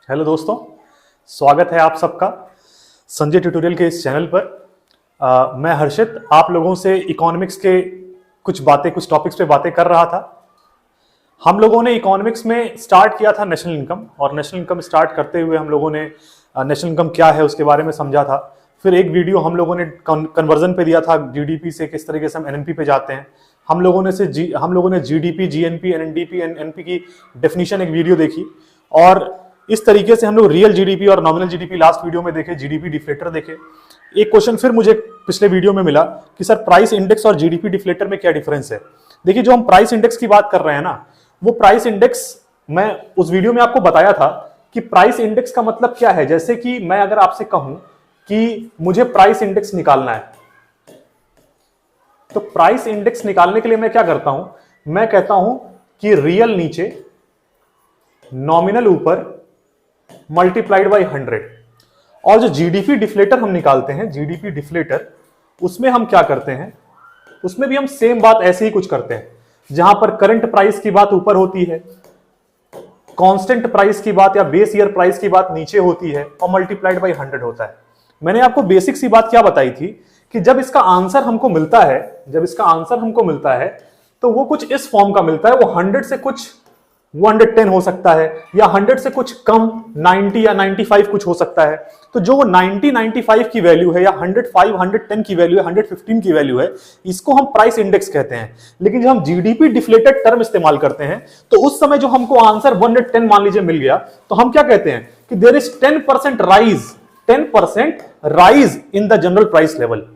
Hello दोस्तों, स्वागत है आप सबका संजय ट्यूटोरियल के इस चैनल पर। मैं हर्षित आप लोगों से इकोनॉमिक्स के कुछ टॉपिक्स पे बातें कर रहा था। हम लोगों ने इकोनॉमिक्स में स्टार्ट किया था नेशनल इनकम, और नेशनल इनकम स्टार्ट करते हुए हम लोगों ने नेशनल इनकम क्या है उसके बारे में समझा था। फिर एक वीडियो हम लोगों ने कन्वर्जन पे दिया था, जीडीपी से किस तरीके से हम एनएनपी पे जाते हैं। हम लोगों ने जीडीपी, जीएनपी, एनएनडीपी, एनपी की डेफिनेशन एक वीडियो देखी, और इस तरीके से हम लोग रियल जीडीपी और नॉमिनल जीडीपी लास्ट वीडियो में देखे, जीडीपी डिफ्लेटर देखे। एक क्वेश्चन फिर मुझे पिछले वीडियो में मिला कि सर प्राइस इंडेक्स और जीडीपी डिफ्लेटर में क्या डिफरेंस है। देखिए, जो हम प्राइस इंडेक्स की बात कर रहे हैं ना, वो प्राइस इंडेक्स मैं उस वीडियो में आपको बताया था कि प्राइस इंडेक्स का मतलब क्या है। जैसे कि मैं अगर आपसे कहूं कि मुझे प्राइस इंडेक्स निकालना है, तो प्राइस इंडेक्स निकालने के लिए मैं क्या करता हूं, मैं कहता हूं कि रियल नीचे, नॉमिनल ऊपर, मल्टीप्लाइड बाई 100। और जो जीडीपी डिफ्लेटर हम निकालते हैं, जीडीपी डिफ्लेटर, उसमें हम क्या करते हैं, उसमें भी हम सेम बात ऐसे ही कुछ करते हैं, जहां पर करंट प्राइस की बात ऊपर होती है, कांस्टेंट प्राइस की बात या बेस ईयर प्राइस की बात नीचे होती है, और मल्टीप्लाइड बाई 100 होता है। मैंने आपको बेसिक सी बात क्या बताई थी कि जब इसका आंसर हमको मिलता है, तो वो कुछ इस फॉर्म का मिलता है। वो 100 से कुछ 110 हो सकता है, या 100 से कुछ कम 90 या 95 कुछ हो सकता है। तो जो वो 90, 95 की वैल्यू है, या 105, 110 की वैल्यू है, 115 की वैल्यू है, इसको हम प्राइस इंडेक्स कहते हैं। लेकिन जब हम जीडीपी डिफ्लेटेड टर्म इस्तेमाल करते हैं, तो उस समय जो हमको आंसर 110 मान लीजिए मिल गया, तो हम क्या कहते हैं कि there is 10% rise in the general price level.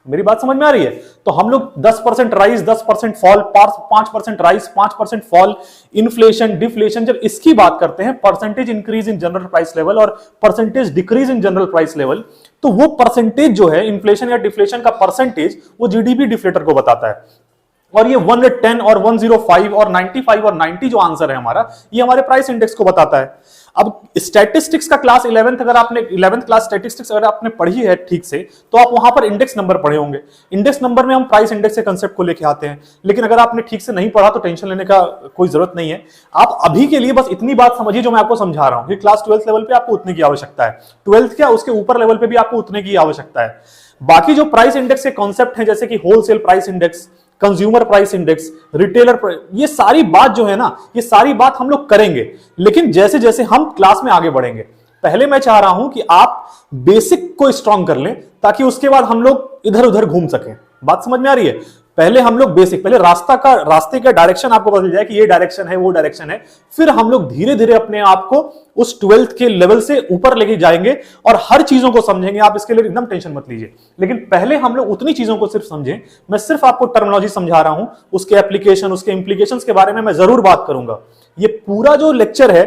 मेरी बात समझ में आ रही है? तो हम लोग 10% rise, 10% fall, 5% rise, 5% fall, inflation, deflation, जब इसकी बात करते हैं, percentage increase in general price level और percentage decrease in general price level, तो वो परसेंटेज जो है, इन्फ्लेशन या डिफ्लेशन का परसेंटेज, वो जीडीपी डिफ्लेटर को बताता है। और ये 110 और 105 और 95 और 90 जो आंसर है हमारा, ये हमारे प्राइस इंडेक्स को बताता है। अब स्टैटिस्टिक्स का क्लास 11th क्लास स्टैटिस्टिक्स अगर आपने पढ़ी है ठीक से, तो आप वहां पर इंडेक्स नंबर पढ़े होंगे। इंडेक्स नंबर में हम प्राइस इंडेक्स के कंसेप्ट को लेके आते हैं। लेकिन अगर आपने ठीक से नहीं पढ़ा तो टेंशन लेने का कोई जरूरत नहीं है। आप अभी के लिए बस इतनी बात समझिए जो मैं आपको समझा रहा हूं कि क्लास 12th लेवल पे आपको उतने की आवश्यकता है, 12th क्या उसके ऊपर लेवल पे भी आपको उतने की आवश्यकता है। बाकी जो प्राइस इंडेक्स के कॉन्सेप्ट हैं, जैसे कि wholesale price index, consumer price index, retailer, ये सारी बात जो है ना, ये सारी बात हम लोग करेंगे। लेकिन जैसे जैसे हम क्लास में आगे बढ़ेंगे, पहले मैं चाह रहा हूं कि आप बेसिक को स्ट्रॉन्ग कर लें, ताकि उसके बाद हम लोग इधर उधर घूम सकें। बात समझ में आ रही है? पहले हम लोग बेसिक, पहले रास्ते का डायरेक्शन आपको पता चल जाए कि ये डायरेक्शन है, वो डायरेक्शन है। फिर हम लोग धीरे धीरे अपने आप को उस 12th के लेवल से ऊपर लेके जाएंगे और हर चीजों को समझेंगे। आप इसके लिए एकदम टेंशन मत लीजिए। लेकिन पहले हम लोग उतनी चीजों को सिर्फ समझें। मैं सिर्फ आपको टर्मिनोलॉजी समझा रहा हूं, उसके एप्लीकेशन, उसके इंप्लीकेशंस के बारे में मैं जरूर बात करूंगा। ये पूरा जो लेक्चर है,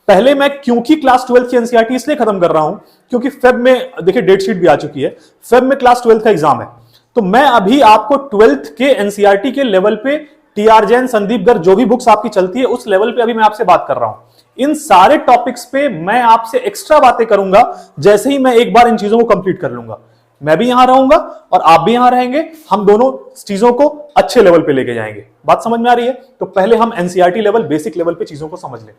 पहले मैं क्योंकि क्लास 12th की एनसीईआरटी इसलिए खत्म कर रहा हूं क्योंकि फेब में, देखिए डेट शीट भी आ चुकी है, फेब में क्लास 12th का एग्जाम है। तो मैं अभी आपको 12th के एनसीईआरटी के लेवल पे, टीआर जैन, संदीप गर्ग, जो भी बुक्स आपकी चलती है, उस लेवल पे अभी मैं आपसे बात कर रहा हूं। इन सारे टॉपिक्स पे मैं आपसे एक्स्ट्रा बातें करूंगा जैसे ही मैं एक बार इन चीजों को कंप्लीट कर लूंगा। मैं भी यहां रहूंगा और आप भी यहां रहेंगे, हम दोनों चीजों को अच्छे लेवल पे लेके जाएंगे। बात समझ में आ रही है? तो पहले हम एनसीईआरटी लेवल, बेसिक लेवल पे चीजों को समझ लें,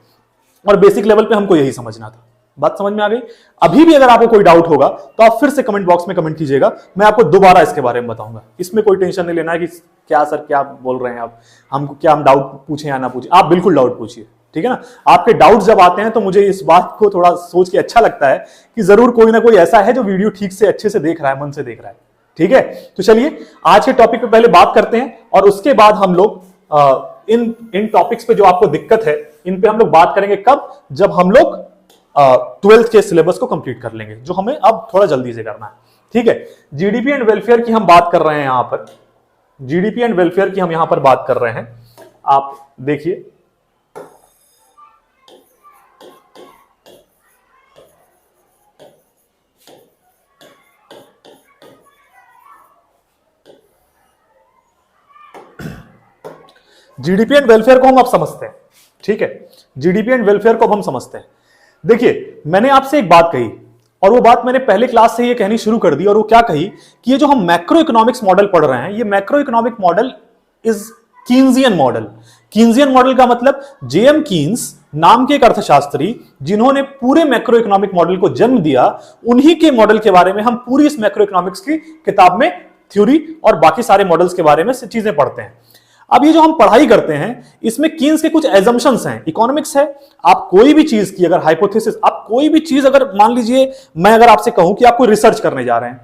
और बेसिक लेवल पे हमको यही समझना था। बात समझ में आ गई? अभी भी अगर आपको कोई डाउट होगा तो आप फिर से कमेंट बॉक्स में कमेंट कीजिएगा, मैं आपको दोबारा इसके बारे में बताऊंगा। इसमें कोई टेंशन नहीं लेना है कि क्या सर क्या बोल रहे हैं आप, हमको क्या, हम डाउट पूछें या ना पूछें। आप बिल्कुल डाउट पूछिए, ठीक है ना। आपके डाउट जब आते हैं तो मुझे इस बात को थोड़ा सोच के अच्छा लगता है कि जरूर कोई ना कोई ऐसा है जो वीडियो ठीक से, अच्छे से देख रहा है, मन से देख रहा है। ठीक है, तो चलिए आज के टॉपिक पे पहले बात करते हैं, और उसके बाद हम लोग इन टॉपिक्स पे जो आपको दिक्कत है, इन पे हम लोग बात करेंगे। कब? जब हम लोग 12th के सिलेबस को कंप्लीट कर लेंगे, जो हमें अब थोड़ा जल्दी से करना है। ठीक है, जीडीपी एंड वेलफेयर की हम बात कर रहे हैं यहां पर, जीडीपी एंड वेलफेयर की हम यहां पर बात कर रहे हैं। आप देखिए, जीडीपी एंड वेलफेयर को हम अब समझते हैं। ठीक है, जीडीपी एंड वेलफेयर को अब हम समझते हैं। देखिए, मैंने आपसे एक बात कही, और वो बात मैंने पहले क्लास से ये कहनी शुरू कर दी, और वो क्या कही कि ये जो हम मैक्रो इकोनॉमिक्स मॉडल पढ़ रहे हैं, ये macro economic model is Keynesian model. Keynesian model का मतलब जेएम कीन्स नाम के एक अर्थशास्त्री जिन्होंने पूरे मैक्रो इकोनॉमिक मॉडल को जन्म दिया, उन्हीं के मॉडल के बारे में हम पूरी इस मैक्रो इकोनॉमिक्स की किताब में थ्योरी और बाकी सारे मॉडल्स के बारे में चीजें पढ़ते हैं। अब ये जो हम पढ़ाई करते हैं इसमें कीन्स के कुछ एजम्पशंस हैं। इकोनॉमिक्स है, आप कोई भी चीज की अगर हाइपोथेसिस, आप कोई भी चीज अगर मान लीजिए मैं अगर आपसे कहूं कि आप कोई रिसर्च करने जा रहे हैं,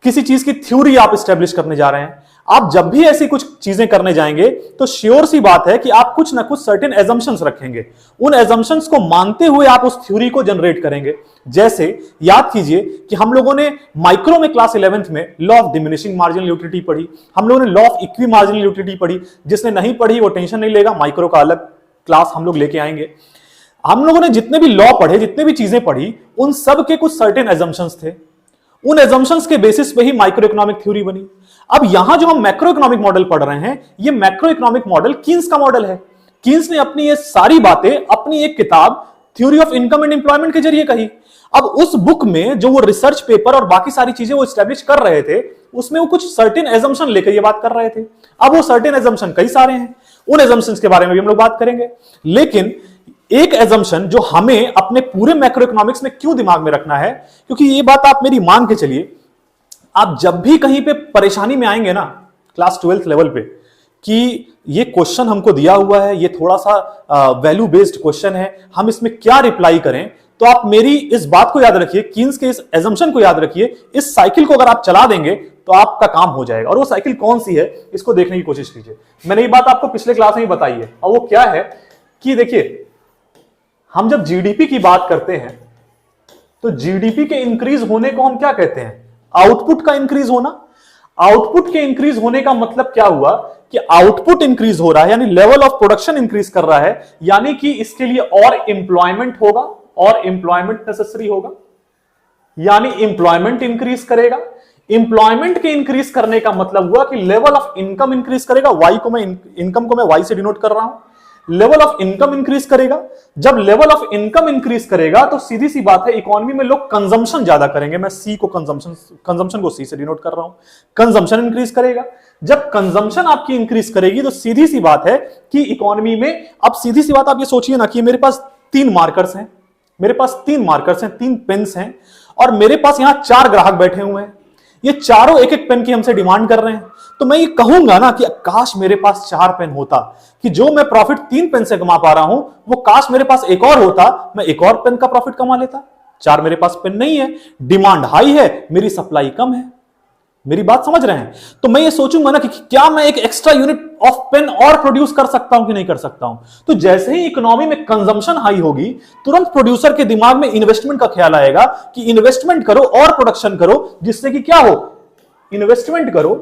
किसी चीज की थ्योरी आप स्टैब्लिश करने जा रहे हैं, आप जब भी ऐसी कुछ चीजें करने जाएंगे तो श्योर सी बात है कि आप कुछ ना कुछ सर्टेन एजम्पशंस रखेंगे। उन एजम्पशंस को मानते हुए आप उस थ्योरी को जनरेट करेंगे। जैसे याद कीजिए कि हम लोगों ने माइक्रो में क्लास 11th में law of diminishing marginal utility पढ़ी, हम लोगों ने law of equi marginal utility पढ़ी। जिसने नहीं पढ़ी वो टेंशन नहीं लेगा, माइक्रो का अलग क्लास हम लोग लेके आएंगे। हम लोगों ने जितने भी लॉ पढ़े, जितने भी चीजें पढ़ी, उन सब के कुछ सर्टेन एजम्पशंस थे। उन एजम्पशंस के बेसिस पे ही माइक्रो इकोनॉमिक थ्योरी बनी। अब यहां जो हम मैक्रो इकोनॉमिक मॉडल पढ़ रहे हैं, ये मैक्रो इकोनॉमिक मॉडल कीन्स का मॉडल है। कीन्स ने अपनी ये सारी बातें अपनी एक किताब theory of income and employment के जरिए कही। अब उस बुक में जो वो रिसर्च पेपर और बाकी सारी चीजें वो स्टैब्लिश कर रहे थे, उसमें वो कुछ सर्टेन एजम्पशन लेकर ये बात कर रहे थे। अब वो सर्टेन एजम्पशन कई सारे हैं, उन एजम्पशंस के बारे में भी हम लोग बात करेंगे। लेकिन एक एजम्पशन जो हमें अपने पूरे मैक्रो इकोनॉमिक्स में क्यों दिमाग में रखना है, क्योंकि ये बात आप मेरी मान के चलिए, आप जब भी कहीं पे परेशानी में आएंगे ना क्लास 12th लेवल पे कि ये क्वेश्चन हमको दिया हुआ है, ये थोड़ा सा वैल्यू बेस्ड क्वेश्चन है, हम इसमें क्या रिप्लाई करें, तो आप मेरी इस बात को याद रखिए, कीन्स के इस एजम्पशन को याद रखिए। इस साइकिल को अगर आप चला देंगे तो आपका काम हो जाएगा। और वो साइकिल कौन सी है इसको देखने की कोशिश कीजिए। मैंने ये बात आपको पिछले क्लास में ही बताई है, और वो क्या है कि देखिए, हम जब जीडीपी की बात करते हैं तो जीडीपी के इंक्रीज होने को हम क्या कहते हैं? आउटपुट का इंक्रीज होना। आउटपुट के इंक्रीज होने का मतलब क्या हुआ कि आउटपुट इंक्रीज हो रहा है, यानी लेवल ऑफ प्रोडक्शन इंक्रीज कर रहा है, यानी कि इसके लिए और एम्प्लॉयमेंट होगा, और एम्प्लॉयमेंट नेसेसरी होगा, यानी एम्प्लॉयमेंट इंक्रीज करेगा। एम्प्लॉयमेंट के इंक्रीज करने का मतलब हुआ कि लेवल ऑफ इनकम इंक्रीज करेगा। वाई को मैं इनकम को मैं वाई से डिनोट कर रहा हूं। लेवल ऑफ इनकम इंक्रीज करेगा। जब लेवल ऑफ इनकम इंक्रीज करेगा तो सीधी सी बात है इकोनॉमी में लोग कंजम्पशन ज्यादा करेंगे। मैं सी को कंजम्पशन को सी से डिनोट कर रहा हूं। कंजम्पशन इंक्रीज करेगा। जब कंजम्पशन आपकी इंक्रीज करेगी तो सीधी सी बात है कि इकोनॉमी में, अब सीधी सी बात आप ये सोचिए ना कि मेरे पास 3 मार्कर्स हैं, मेरे पास 3 मार्कर्स हैं, 3 पेन्स हैं, और मेरे पास यहां 4 ग्राहक बैठे हुए हैं। ये चारों एक एक पेन की हमसे डिमांड कर रहे हैं। तो मैं ये कहूंगा ना कि काश मेरे पास 4 पेन होता, कि जो मैं प्रॉफिट 3 पेन से कमा पा रहा हूं वो काश मेरे पास एक और होता, मैं एक और पेन का प्रॉफिट कमा लेता। 4 मेरे पास पेन नहीं है, डिमांड हाई है, मेरी सप्लाई कम है। मेरी बात समझ रहे हैं? तो मैं ये सोचूंगा ना कि क्या मैं एक एक्स्ट्रा यूनिट ऑफ पेन और प्रोड्यूस कर सकता हूं कि नहीं कर सकता हूं। तो जैसे ही इकोनॉमी में कंजम्पशन हाई होगी, तुरंत प्रोड्यूसर के दिमाग में इन्वेस्टमेंट का ख्याल आएगा कि इन्वेस्टमेंट करो और प्रोडक्शन करो, जिससे कि क्या हो, इन्वेस्टमेंट करो,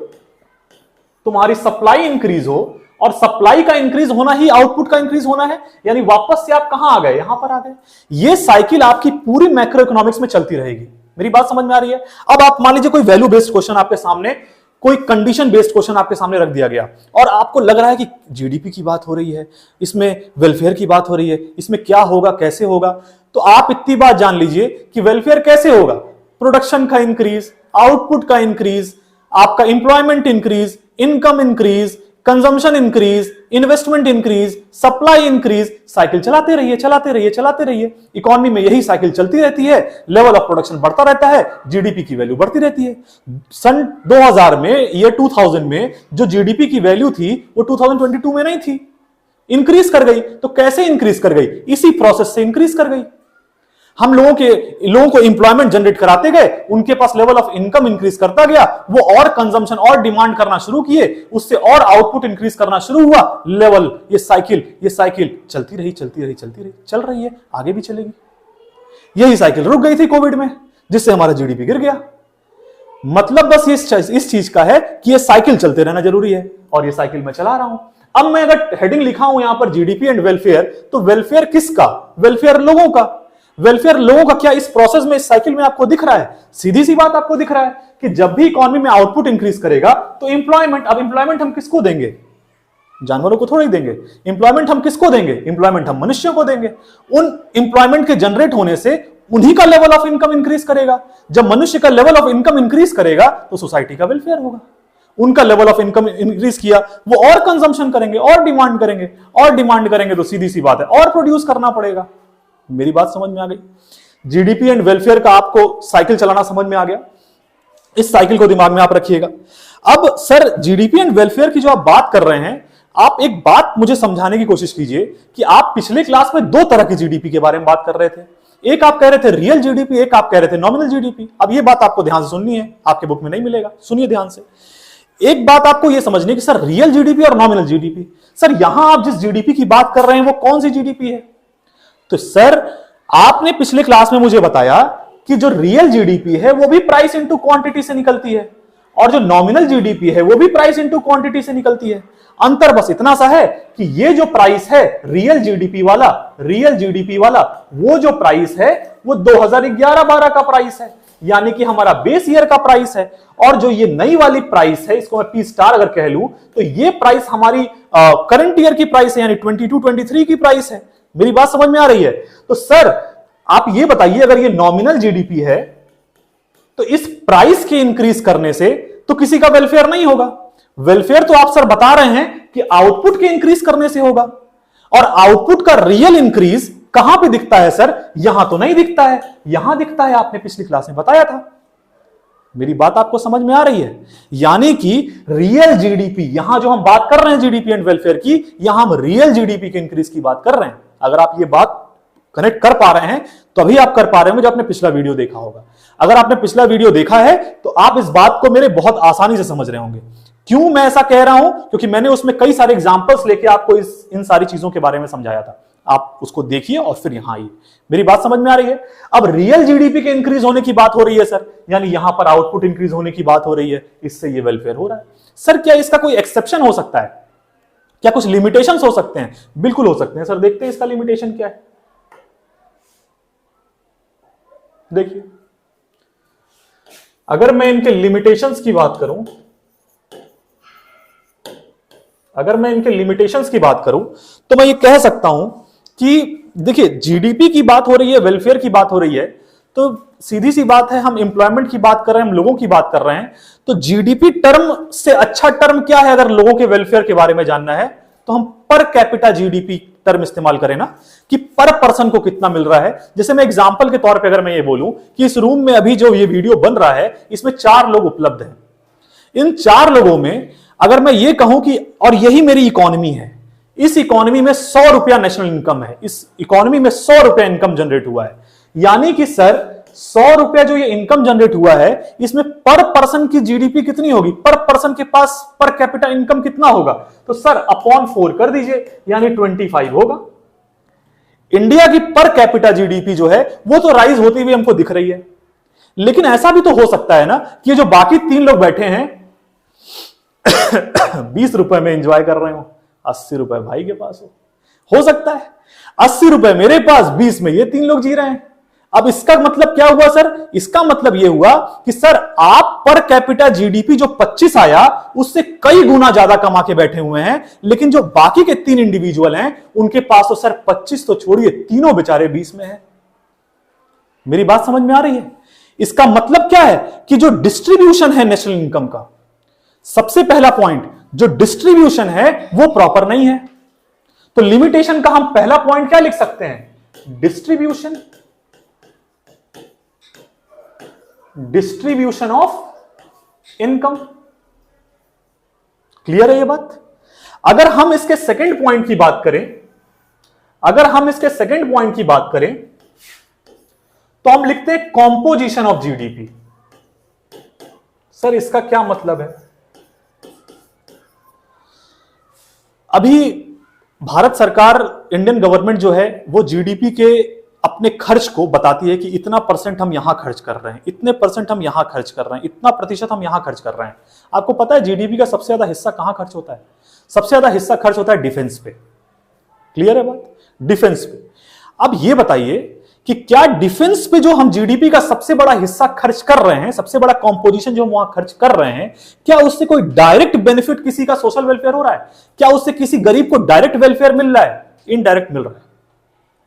तुम्हारी सप्लाई इंक्रीज हो, और सप्लाई का इंक्रीज होना ही आउटपुट का इंक्रीज होना है। यानी वापस से आप कहां आ गए, यहां पर आ गए। ये साइकिल आपकी पूरी मैक्रो इकोनॉमिक्स में चलती रहेगी। मेरी बात समझ में आ रही है? अब आप मान लीजिए कोई वैल्यू बेस्ड क्वेश्चन आपके सामने, कोई कंडीशन बेस्ड क्वेश्चन आपके सामने रख दिया गया, और आपको लग रहा है कि जीडीपी की बात हो रही है, इसमें वेलफेयर की बात हो रही है, इसमें क्या होगा, कैसे होगा। तो आप इतनी बात जान लीजिए कि वेलफेयर कैसे होगा? प्रोडक्शन का इंक्रीज, आउटपुट का इंक्रीज, आपका employment increase, income increase, consumption increase, investment increase, supply increase. Cycle चलाते रहिए, चलाते रहिए, चलाते रहिए। इकोनॉमी में यही साइकिल चलती रहती है। लेवल ऑफ प्रोडक्शन बढ़ता रहता है, जीडीपी की वैल्यू बढ़ती रहती है। सन 2000 में, ईयर 2000 में जो जीडीपी की वैल्यू थी वो 2022 में नहीं थी, इंक्रीज कर गई। तो कैसे इंक्रीज कर गई? इसी प्रोसेस से इंक्रीज कर गई। हम लोगों को एम्प्लॉयमेंट जनरेट कराते गए, उनके पास लेवल ऑफ इनकम इंक्रीज करता गया, वो और कंजम्पशन और डिमांड करना शुरू किए, उससे और आउटपुट इंक्रीज करना शुरू हुआ। लेवल, ये साइकिल चलती रही, चल रही है, आगे भी चलेगी। यही साइकिल रुक गई थी कोविड में, जिससे हमारा जीडीपी गिर गया। मतलब बस इस चीज का है कि ये साइकिल चलते रहना जरूरी है, और ये साइकिल मैं चला रहा हूं। अब मैं अगर हेडिंग लिखा हूं यहां पर जीडीपी एंड वेलफेयर, तो वेलफेयर किसका? वेलफेयर लोगों का। वेलफेयर लोगों का क्या इस प्रोसेस में, इस साइकिल में आपको दिख रहा है? सीधी सी बात आपको दिख रहा है कि जब भी इकोनॉमी में आउटपुट इंक्रीज करेगा तो एम्प्लॉयमेंट, अब एम्प्लॉयमेंट हम किसको देंगे? जानवरों को थोड़ी देंगे। एम्प्लॉयमेंट हम किसको देंगे? एम्प्लॉयमेंट हम मनुष्यों को देंगे। उन एम्प्लॉयमेंट के जनरेट होने से उन्हीं का लेवल ऑफ इनकम इंक्रीज करेगा। जब मनुष्य का लेवल ऑफ इनकम इंक्रीज करेगा तो सोसाइटी का वेलफेयर होगा। उनका लेवल ऑफ इनकम इंक्रीज किया, वो और कंजम्पशन करेंगे और डिमांड करेंगे, और डिमांड करेंगे तो सीधी सी बात है और प्रोड्यूस करना पड़ेगा। मेरी बात समझ में आ गई? जीडीपी एंड वेलफेयर का आपको साइकिल चलाना समझ में आ गया? इस साइकिल को दिमाग में आप रखिएगा। अब सर जीडीपी एंड वेलफेयर की जो आप बात कर रहे हैं, आप एक बात मुझे समझाने की कोशिश कीजिए कि आप पिछले क्लास में दो तरह की जीडीपी के बारे में बात कर रहे थे। एक आप कह रहे थे रियल जीडीपी, एक आप कह रहे थे नॉमिनल जीडीपी। अब ये बात आपको ध्यान से सुननी है, आपके बुक में नहीं मिलेगा, सुनिए ध्यान से। एक बात आपको यह समझनी कि सर रियल जीडीपी और नॉमिनल जीडीपी, सर यहां आप जिस जीडीपी की बात कर रहे हैं वो कौन सी जीडीपी है? तो सर आपने पिछले क्लास में मुझे बताया कि जो रियल जीडीपी है वो भी प्राइस इंटू क्वांटिटी से निकलती है, और जो नॉमिनल जीडीपी है वो भी प्राइस इंटू क्वांटिटी से निकलती है। अंतर बस इतना सा है कि ये जो प्राइस है रियल जीडीपी वाला, वो जो प्राइस है वो 2011-12 का प्राइस है, यानी कि हमारा बेस ईयर का प्राइस है। और जो ये नई वाली प्राइस है, इसको मैं पी स्टार अगर कह लूं, तो ये प्राइस हमारी करंट ईयर की प्राइस है, यानी 22-23 की प्राइस है। मेरी बात समझ में आ रही है? तो सर आप ये बताइए, अगर ये नॉमिनल जीडीपी है तो इस प्राइस के इंक्रीज करने से तो किसी का वेलफेयर नहीं होगा। वेलफेयर तो आप सर बता रहे हैं कि आउटपुट के इंक्रीज करने से होगा, और आउटपुट का रियल इंक्रीज कहां पे दिखता है सर? यहां तो नहीं दिखता है, यहां दिखता है, आपने पिछली क्लास में बताया था। मेरी बात आपको समझ में आ रही है? यानी कि रियल जीडीपी, यहां जो हम बात कर रहे हैं जीडीपी एंड वेलफेयर की, यहां हम रियल जीडीपी के इंक्रीज की बात कर रहे हैं। अगर आप ये बात कनेक्ट कर पा रहे हैं तो अभी आप कर पा रहे होंगे जो आपने पिछला वीडियो देखा होगा। अगर आपने पिछला वीडियो देखा है तो आप इस बात को मेरे बहुत आसानी से समझ रहे होंगे। क्यों मैं ऐसा कह रहा हूं? क्योंकि मैंने उसमें कई सारे एग्जांपल्स लेके आपको इन सारी चीजों के बारे में समझाया था। आप उसको देखिए और फिर यहां आइए। मेरी बात समझ में आ रही है? अब रियल जीडीपी के इंक्रीज होने की बात हो रही है सर, यानी यहां पर आउटपुट इंक्रीज होने की बात हो रही है, इससे ये वेलफेयर हो रहा है। सर क्या इसका कोई एक्सेप्शन हो सकता है? क्या कुछ लिमिटेशंस हो सकते हैं? बिल्कुल हो सकते हैं सर। देखते हैं इसका लिमिटेशन क्या है। देखिए, अगर मैं इनके लिमिटेशंस की बात करूं, तो मैं ये कह सकता हूं कि देखिए जीडीपी की बात हो रही है, वेलफेयर की बात हो रही है, तो सीधी सी बात है, हम एम्प्लॉयमेंट की बात कर रहे हैं, हम लोगों की बात कर रहे हैं। तो जीडीपी टर्म से अच्छा टर्म क्या है? अगर लोगों के वेलफेयर के बारे में जानना है तो हम पर कैपिटा जीडीपी टर्म इस्तेमाल करें ना, कि पर पर्सन को कितना मिल रहा है। जैसे मैं एग्जांपल के तौर पे अगर मैं ये बोलूं कि इस रूम में अभी जो ये वीडियो बन रहा है इसमें 4 लोग उपलब्ध हैं। इन 4 लोगों में अगर मैं ये कहूं कि, और यही मेरी इकोनॉमी है, इस इकोनॉमी में 100 रुपया नेशनल इनकम है, इस इकोनॉमी में 100 रुपया इनकम जनरेट हुआ है, यानी कि सर 100 रुपया जो ये इनकम जनरेट हुआ है, इसमें पर पर्सन की जीडीपी कितनी होगी? पर पर्सन के पास पर कैपिटा इनकम कितना होगा? तो सर अपॉन 4 कर दीजिए, यानी 25 होगा। इंडिया की पर कैपिटा जीडीपी जो है वो तो राइज होती हुई हमको दिख रही है, लेकिन ऐसा भी तो हो सकता है ना कि ये जो बाकी 3 लोग बैठे हैं 20 रुपए में एंजॉय कर रहे हो, 80 रुपए भाई के पास हो सकता है 80 रुपए मेरे पास, 20 में ये 3 लोग जी रहे हैं। अब इसका मतलब क्या हुआ सर? इसका मतलब यह हुआ कि सर आप पर कैपिटा जीडीपी जो 25 आया उससे कई गुना ज्यादा कमा के बैठे हुए हैं, लेकिन जो बाकी के 3 इंडिविजुअल हैं उनके पास तो सर 25 तो छोड़िए, तीनों बेचारे 20 में है। मेरी बात समझ में आ रही है? इसका मतलब क्या है कि जो डिस्ट्रीब्यूशन है नेशनल इनकम का, सबसे पहला पॉइंट, जो डिस्ट्रीब्यूशन है वो प्रॉपर नहीं है। तो लिमिटेशन का हम पहला पॉइंट क्या लिख सकते हैं? Distribution of income. क्लियर है ये बात? अगर हम इसके सेकंड पॉइंट की बात करें, तो हम लिखते हैं कॉम्पोजिशन ऑफ जीडीपी। सर इसका क्या मतलब है? अभी भारत सरकार, इंडियन गवर्नमेंट जो है वो जीडीपी के अपने खर्च को बताती है कि इतना % हम यहां खर्च कर रहे हैं, इतने % हम यहां खर्च कर रहे हैं, इतना प्रतिशत हम यहां खर्च कर रहे हैं। आपको पता है जीडीपी का सबसे ज्यादा हिस्सा कहां खर्च होता है? सबसे ज्यादा हिस्सा खर्च होता है डिफेंस पे। क्लियर है बात? डिफेंस पे। अब ये बताइए कि क्या डिफेंस पे जो हम जीडीपी का सबसे बड़ा हिस्सा खर्च कर रहे हैं, सबसे बड़ा कंपोजिशन जो हम वहां खर्च कर रहे हैं, क्या उससे कोई डायरेक्ट बेनिफिट किसी का सोशल वेलफेयर हो रहा है? क्या उससे किसी गरीब को डायरेक्ट वेलफेयर मिल रहा है? इनडायरेक्ट मिल रहा है।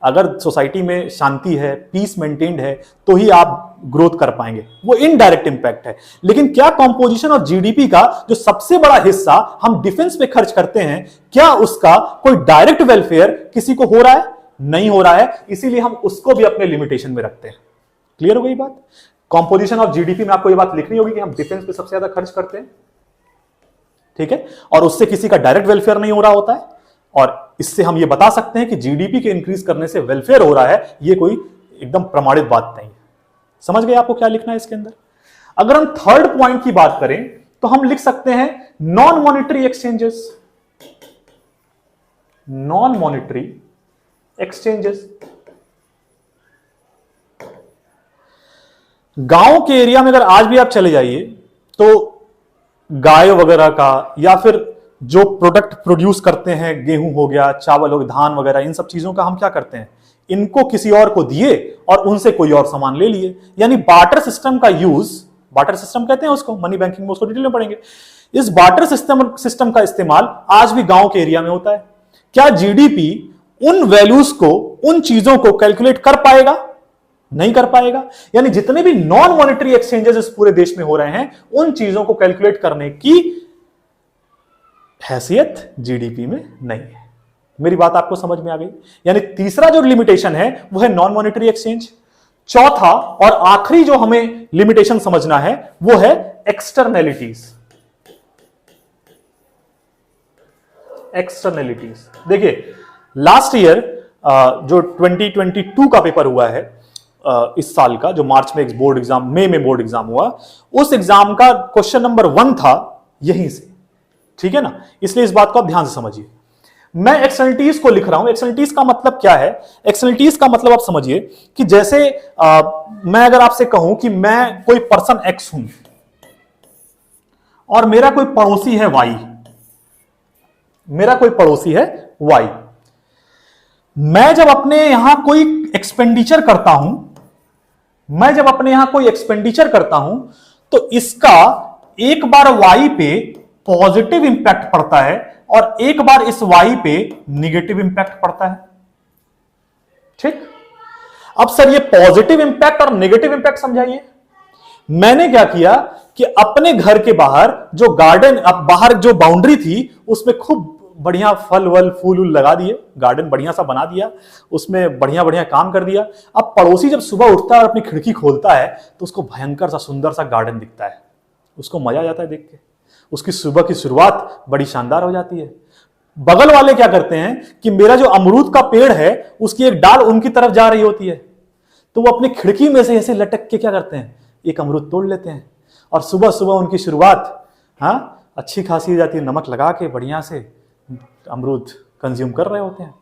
अगर सोसाइटी में शांति है, पीस मेंटेन्ड है, तो ही आप ग्रोथ कर पाएंगे। वो इनडायरेक्ट इंपैक्ट है। लेकिन क्या कंपोजिशन ऑफ जीडीपी का जो सबसे बड़ा हिस्सा हम डिफेंस पे खर्च करते हैं, क्या उसका कोई डायरेक्ट वेलफेयर किसी को हो रहा है? नहीं हो रहा है। इसीलिए हम उसको भी अपने लिमिटेशन में रखते हैं। क्लियर हो गई बात? कंपोजिशन ऑफ जीडीपी में आपको ये बात लिखनी होगी कि हम डिफेंस पे सबसे ज्यादा खर्च करते हैं, ठीक है, और उससे किसी का डायरेक्ट वेलफेयर नहीं हो रहा होता है। और इससे हम ये बता सकते हैं कि जीडीपी के इंक्रीज करने से वेलफेयर हो रहा है, ये कोई एकदम प्रमाणित बात नहीं है। समझ गए आपको क्या लिखना है इसके अंदर? अगर हम थर्ड पॉइंट की बात करें तो हम लिख सकते हैं non monetary exchanges. Non monetary exchanges, गांव के एरिया में अगर आज भी आप चले जाइए तो गाय वगैरह का या फिर जो प्रोडक्ट प्रोड्यूस करते हैं, गेहूं हो गया, चावल हो गया, धान वगैरह, इन सब चीजों का हम क्या करते हैं, इनको किसी और को दिए और उनसे कोई और सामान ले लिए। यानी बार्टर सिस्टम का यूज, बार्टर सिस्टम कहते हैं उसको, मनी बैंकिंग में उसको डिटेल में पढ़ेंगे। इस बार्टर सिस्टम का इस्तेमाल आज भी गांव के एरिया में होता है। क्या जीडीपी उन वैल्यूज को, उन चीजों को कैलकुलेट कर पाएगा? नहीं कर पाएगा। यानी जितने भी नॉन मॉनेटरी एक्सचेंजेस इस पूरे देश में हो रहे हैं, उन चीजों को कैलकुलेट करने की हैसियत जीडीपी में नहीं है। मेरी बात आपको समझ में आ गई? यानी तीसरा जो लिमिटेशन है वो है नॉन मॉनेटरी एक्सचेंज। चौथा और आखिरी जो हमें लिमिटेशन समझना है वो है एक्सटर्नैलिटीज। एक्सटर्नैलिटीज देखिए, लास्ट ईयर जो 2022 का पेपर हुआ है, इस साल का, जो मार्च में एक बोर्ड एग्जाम, मई में बोर्ड एग्जाम हुआ, उस एग्जाम का क्वेश्चन नंबर 1 था यहीं से, ठीक है ना? इसलिए इस बात को आप ध्यान से समझिए। मैं एक्सटर्नलिटीज को लिख रहा हूं। एक्सटर्नलिटीज का मतलब क्या है? एक्सटर्नलिटीज का मतलब आप समझिए कि जैसे मैं अगर आपसे कहूं कि मैं कोई पर्सन एक्स हूं और मेरा कोई पड़ोसी है वाई, मेरा कोई पड़ोसी है वाई, मैं जब अपने यहां कोई एक्सपेंडिचर करता हूं, मैं जब अपने यहां कोई एक्सपेंडिचर करता हूं तो इसका एक बार वाई पे पॉजिटिव इंपैक्ट पड़ता है और एक बार इस वाई पे निगेटिव इंपैक्ट पड़ता है, ठीक? अब सर ये पॉजिटिव इंपैक्ट और नेगेटिव इंपैक्ट समझाइए। मैंने क्या किया कि अपने घर के बाहर जो गार्डन, बाहर जो बाउंड्री थी, उसमें खूब बढ़िया फल वल फूल उल लगा दिए, गार्डन बढ़िया सा बना दिया, उसमें बढ़िया बढ़िया काम कर दिया। अब पड़ोसी जब सुबह उठता है और अपनी खिड़की खोलता है तो उसको भयंकर सा सुंदर सा गार्डन दिखता है, उसको मजा आ जाता है देख के, उसकी सुबह की शुरुआत बड़ी शानदार हो जाती है। बगल वाले क्या करते हैं कि मेरा जो अमरूद का पेड़ है उसकी एक डाल उनकी तरफ जा रही होती है, तो वो अपनी खिड़की में से ऐसे लटक के क्या करते हैं, एक अमरूद तोड़ लेते हैं और सुबह सुबह उनकी शुरुआत अच्छी खासी हो जाती है, नमक लगा के बढ़िया से अमरूद कंज्यूम कर रहे होते हैं।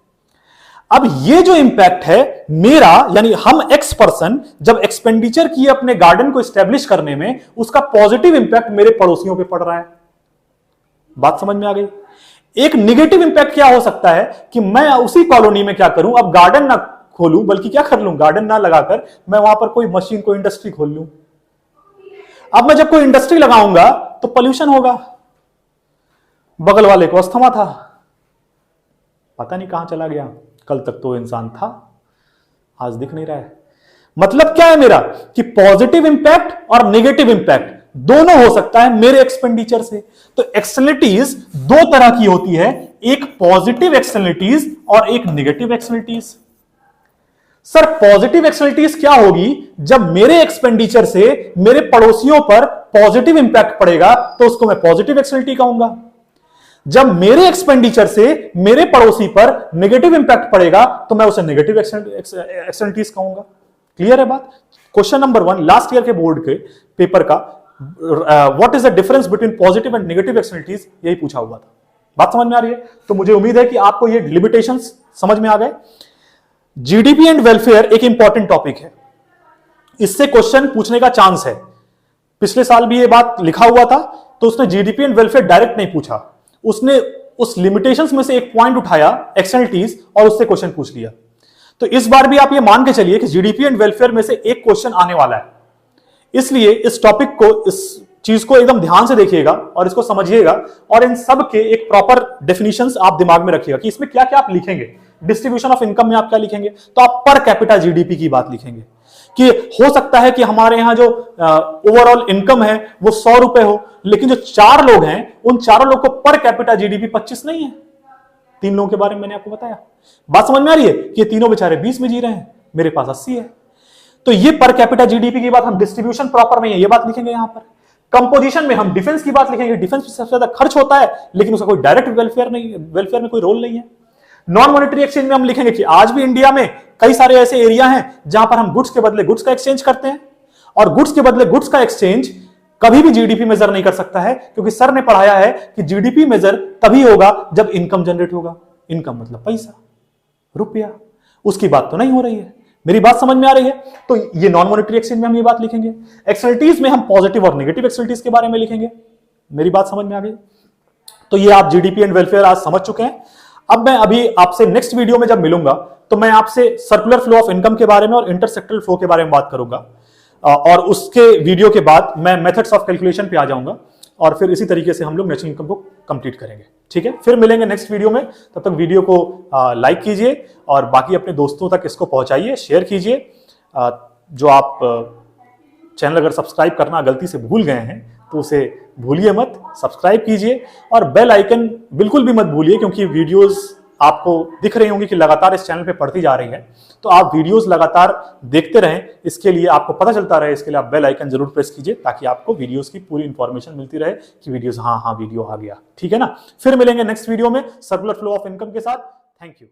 अब ये जो इंपैक्ट है मेरा, यानी हम एक्स पर्सन जब एक्सपेंडिचर किए अपने गार्डन को एस्टेब्लिश करने में, उसका पॉजिटिव इंपैक्ट मेरे पड़ोसियों पे पड़ रहा है। बात समझ में आ गई? एक निगेटिव इंपैक्ट क्या हो सकता है कि मैं उसी कॉलोनी में क्या करूं, अब गार्डन ना खोलूं, बल्कि क्या कर लूं, गार्डन ना लगाकर मैं वहां पर कोई मशीन, कोई इंडस्ट्री खोल लूं। अब मैं जब कोई इंडस्ट्री लगाऊंगा तो पोल्यूशन होगा। बगल वाले को अस्थमा था, पता नहीं कहां चला गया, कल तक तो इंसान था, आज दिख नहीं रहा है। मतलब क्या है मेरा कि पॉजिटिव इंपैक्ट और नेगेटिव इंपैक्ट दोनों हो सकता है मेरे एक्सपेंडिचर से। तो एक्सटर्नलिटीज दो तरह की होती है, एक पॉजिटिव एक्सटर्नलिटीज और एक negative externalities. Sir positive externalities क्या होगी? जब मेरे एक्सपेंडिचर से मेरे पड़ोसियों पर पॉजिटिव इंपैक्ट पड़ेगा तो उसको मैं पॉजिटिव एक्सटर्नलिटी कहूंगा। जब मेरे एक्सपेंडिचर से मेरे पड़ोसी पर नेगेटिव इंपैक्ट पड़ेगा तो मैं उसे नेगेटिव एक्सटर्नलिटीज कहूंगा। क्लियर है बात? क्वेश्चन नंबर 1 लास्ट ईयर के बोर्ड के पेपर का, what is the difference between positive and negative externalities, यही पूछा हुआ था। बात समझ में आ रही है? तो मुझे उम्मीद है कि आपको ये लिमिटेशंस समझ में आ गए। जीडीपी एंड वेलफेयर एक इंपॉर्टेंट टॉपिक है, इससे क्वेश्चन पूछने का चांस है। पिछले साल भी ये बात लिखा हुआ था, तो उसने जीडीपी एंड वेलफेयर डायरेक्ट नहीं पूछा, उसने उस लिमिटेशंस में से एक पॉइंट उठाया एक्सटर्नलिटीज और उससे क्वेश्चन पूछ लिया। तो इस बार भी आप ये मान के चलिए कि जीडीपी एंड वेलफेयर में से एक क्वेश्चन आने वाला है। इसलिए इस टॉपिक को, इस चीज को एकदम ध्यान से देखिएगा और इसको समझिएगा और इन सब के एक प्रॉपर डेफिनेशंस आप दिमाग में रखिएगा कि इसमें क्या क्या आप लिखेंगे। डिस्ट्रीब्यूशन ऑफ इनकम में आप क्या लिखेंगे? तो आप पर कैपिटा जीडीपी की बात लिखेंगे कि हो सकता है कि हमारे यहां जो ओवरऑल इनकम है वो 100 रुपए हो, लेकिन जो 4 लोग हैं उन चारों लोग को पर कैपिटा जीडीपी 25 नहीं है। 3 लोगों के बारे में मैंने आपको बताया। बात समझ में आ रही है कि ये तीनों बेचारे 20 में जी रहे हैं, मेरे पास 80 है। तो ये पर कैपिटा जीडीपी की बात हम डिस्ट्रीब्यूशन प्रॉपर में है ये बात लिखेंगे। यहां पर कंपोजिशन में हम डिफेंस की बात लिखेंगे। डिफेंस में सबसे ज्यादा खर्च होता है लेकिन उसका कोई डायरेक्ट वेलफेयर नहीं, वेलफेयर में कोई रोल नहीं है। नॉन मॉनेटरी एक्सचेंज में हम लिखेंगे कि आज भी इंडिया में कई सारे ऐसे एरिया हैं जहां पर हम गुड्स के बदले गुड्स का एक्सचेंज करते हैं, और गुड्स के बदले गुड्स का एक्सचेंज कभी भी जीडीपी मेजर नहीं कर सकता है, क्योंकि सर ने पढ़ाया है कि जीडीपी मेजर तभी होगा जब इनकम जनरेट होगा। इनकम मतलब पैसा, रुपया, उसकी बात तो नहीं हो रही है। मेरी बात समझ में आ रही है? तो ये नॉन मॉनेटरी एक्सचेंज में हम ये बात लिखेंगे। एक्सटर्नलिटीज में हम पॉजिटिव और नेगेटिव एक्सटर्नलिटीज के बारे में लिखेंगे। मेरी बात समझ में आ गई? तो ये आप जीडीपी एंड वेलफेयर आज समझ चुके हैं। अब मैं अभी आपसे नेक्स्ट वीडियो में जब मिलूंगा तो मैं आपसे सर्कुलर फ्लो ऑफ इनकम के बारे में और इंटरसेक्टरल फ्लो के बारे में बात करूंगा, और उसके वीडियो के बाद मैं मेथड्स ऑफ कैलकुलेशन पे आ जाऊंगा, और फिर इसी तरीके से हम लोग नेशनल इनकम को कंप्लीट करेंगे। ठीक है, फिर मिलेंगे नेक्स्ट वीडियो में। तब तक वीडियो को लाइक कीजिए और बाकी अपने दोस्तों तक इसको पहुंचाइए, शेयर कीजिए। जो आप चैनल अगर सब्सक्राइब करना गलती से भूल गए हैं तो उसे भूलिए मत, सब्सक्राइब कीजिए, और बेल आइकन बिल्कुल भी मत भूलिए, क्योंकि वीडियोस आपको दिख रही होंगी कि लगातार इस चैनल पे पढ़ती जा रही है। तो आप वीडियोस लगातार देखते रहें, इसके लिए आपको पता चलता रहे, इसके लिए आप बेल आइकन जरूर प्रेस कीजिए ताकि आपको वीडियोस की पूरी इंफॉर्मेशन मिलती रहे कि वीडियोस हाँ वीडियो आ गया। ठीक है ना? फिर मिलेंगे नेक्स्ट वीडियो में सर्कुलर फ्लो ऑफ इनकम के साथ। Thank you.